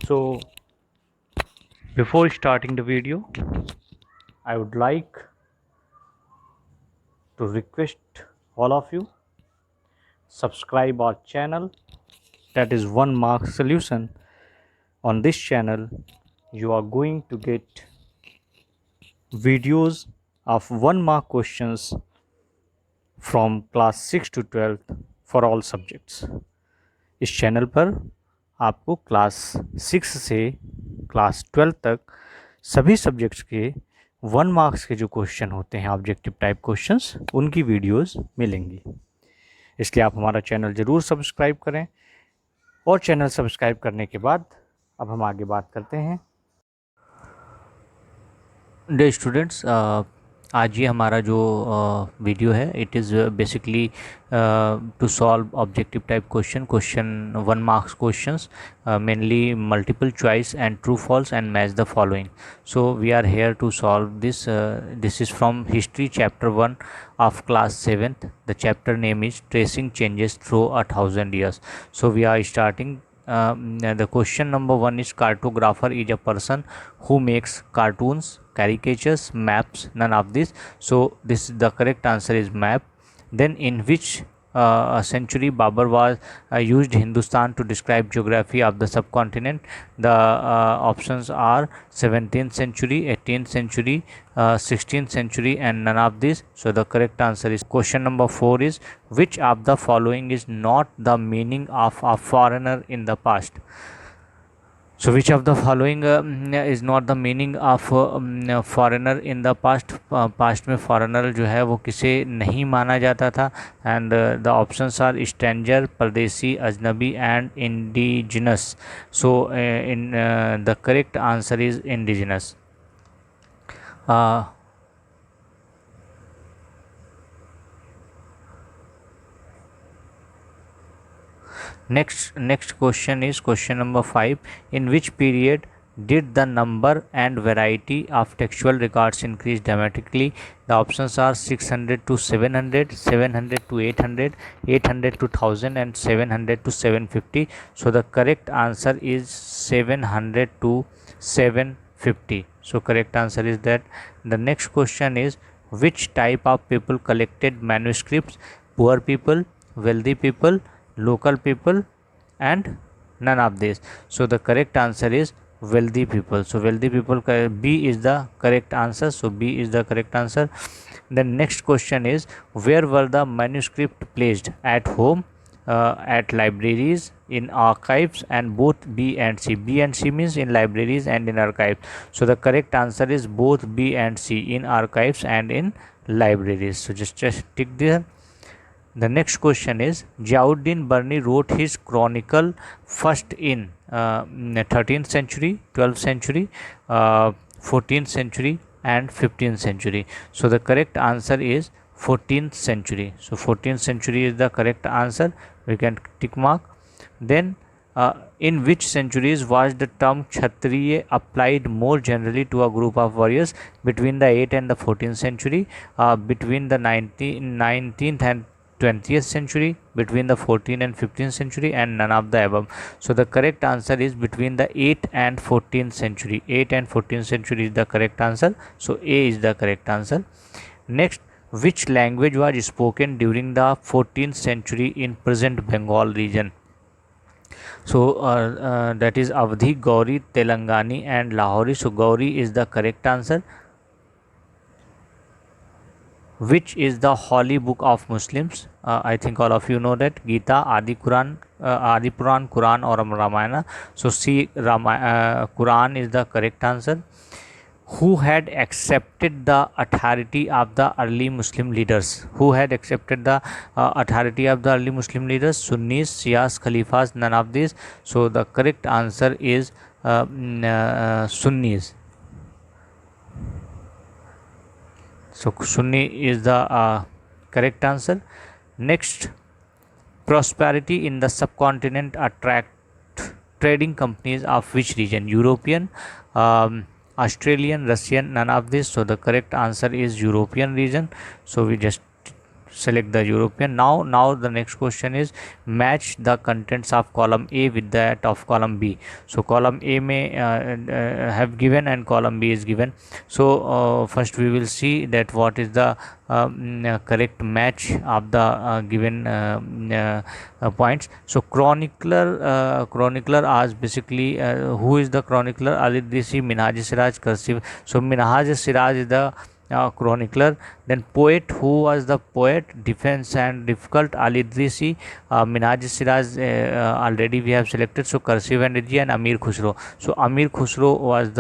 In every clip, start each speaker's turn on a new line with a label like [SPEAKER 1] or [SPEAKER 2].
[SPEAKER 1] So before starting the video, I would like to request all of you subscribe our channel, that is One Mark Solution. On this channel you are going to get videos of 1 mark questions from class 6 to 12th for all subjects. इस channel पर आपको class 6 से class 12 तक सभी subjects के 1 marks के जो question होते हैं ऑब्जेक्टिव टाइप क्वेश्चंस, उनकी वीडियोस मिलेंगी। इसलिए आप हमारा चैनल ज़रूर सब्सक्राइब करें। और चैनल सब्सक्राइब करने के बाद अब हम आगे बात करते हैं।
[SPEAKER 2] डे स्टूडेंट्स, आज ये हमारा जो वीडियो है it is basically to solve objective type question 1 marks questions, mainly multiple choice and true false and match the following. So we are here to solve this is from history chapter 1 of class 7th. The chapter name is tracing changes through 1,000 years. So we are starting. The question number 1 is cartographer is a person who makes cartoons, caricatures, maps. None of this. So this is the correct answer is map. Then in which century Babur was used Hindustan to describe geography of the subcontinent? The options are 17th century, 18th century, 16th century, and none of these. So the correct answer is question number 4 is which of the following is not the meaning of a foreigner in the past? So which of the following is not the meaning of foreigner in the past? Past में foreigner जो है वो किसे नहीं माना जाता था, and the options are stranger, परदेसी, अजनबी and indigenous. So the correct answer is indigenous. Next question is question number 5. In which period did the number and variety of textual records increase dramatically? The options are 600 to 700, 700 to 800, 800 to 1000, and 700 to 750. So the correct answer is 700 to 750. So correct answer is that. The next question is which type of people collected manuscripts? Poor people, wealthy people, local people, and none of these. So the correct answer is wealthy people. So wealthy people, B is the correct answer. So B is the correct answer. The next question is where were the manuscript placed? At home, at libraries, in archives, and both B and C. B and C means in libraries and in archives. So the correct answer is both B and C, in archives and in libraries. So just tick there. The next question is Ziauddin Barni wrote his chronicle first in 13th century, 12th century, 14th century, and 15th century. So the correct answer is 14th century. So 14th century is the correct answer. We can tick mark. Then in which centuries was the term Kshatriya applied more generally to a group of warriors? Between the 8th and the 14th century, between the 19th and 20th century, between the 14th and 15th century, and none of the above. So the correct answer is between the 8th and 14th century. 8th and 14th century is the correct answer. So A is the correct answer. Next, which language was spoken during the 14th century in present Bengal region? So that is Avadhi, Gauri, Telangani, and Lahori. So Gauri is the correct answer. Which is the holy book of Muslims? I think all of you know that Gita, Adi Quran, Adi Puran, Quran, or Ramayana. So C, Quran is the correct answer. Who had accepted the authority of the early Muslim leaders? Who had accepted the authority of the early Muslim leaders? Sunnis, Shias, Khalifas, none of these. So the correct answer is Sunnis. So Sunni is the correct answer. Next, prosperity in the subcontinent attract trading companies of which region? European, Australian, Russian, none of this. So the correct answer is European region. So we just select the European. Now the next question is match the contents of column A with that of column B. So column A may have given and column B is given. So first we will see that what is the correct match of the given points. So chronicler as basically who is the chronicler? Ali Idrisi, Minhaj Siraj, Cursive. So Minhaj Siraj is the chronicler. Then poet, who was the poet? Defense and difficult, Ali Idrisi. Minhaj Siraj already we have selected, so Cursive and Riji. And Amir Khusro. So Amir Khusro was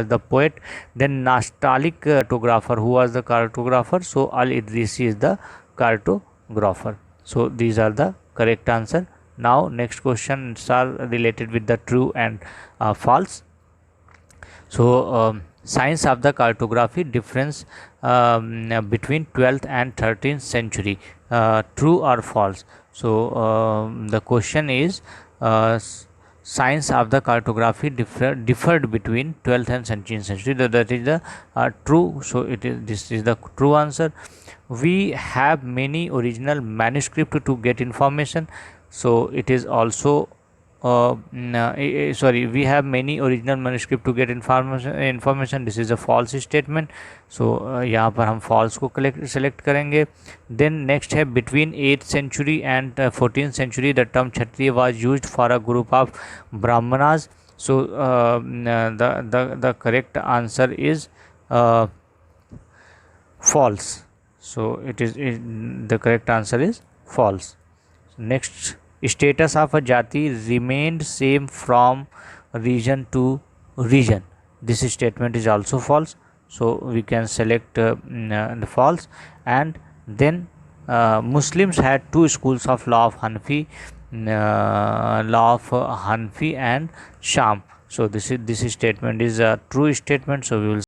[SPEAKER 2] the poet. Then Nastaliq cartographer, who was the cartographer? So Ali Idrisi is the cartographer. So these are the correct answer. Now next questions are related with the true and false. So science of the cartography, difference between 12th and 13th century, true or false? So the question is science of the cartography differed between 12th and 13th century. That is the true. So this is the true answer. We have many original manuscript to get information. So it is also sorry, we have many original manuscript to get information. This is a false statement. So यहाँ पर हम false को select करेंगे. Then next है between 8th century and 14th century the term Kshatriya was used for a group of Brahmanas. So the correct answer is false. So the correct answer is false. Next, status of a jati remained same from region to region. This statement is also false. So we can select the false. And then Muslims had two schools of law of Hanafi and Sham. So this statement is a true statement. So we will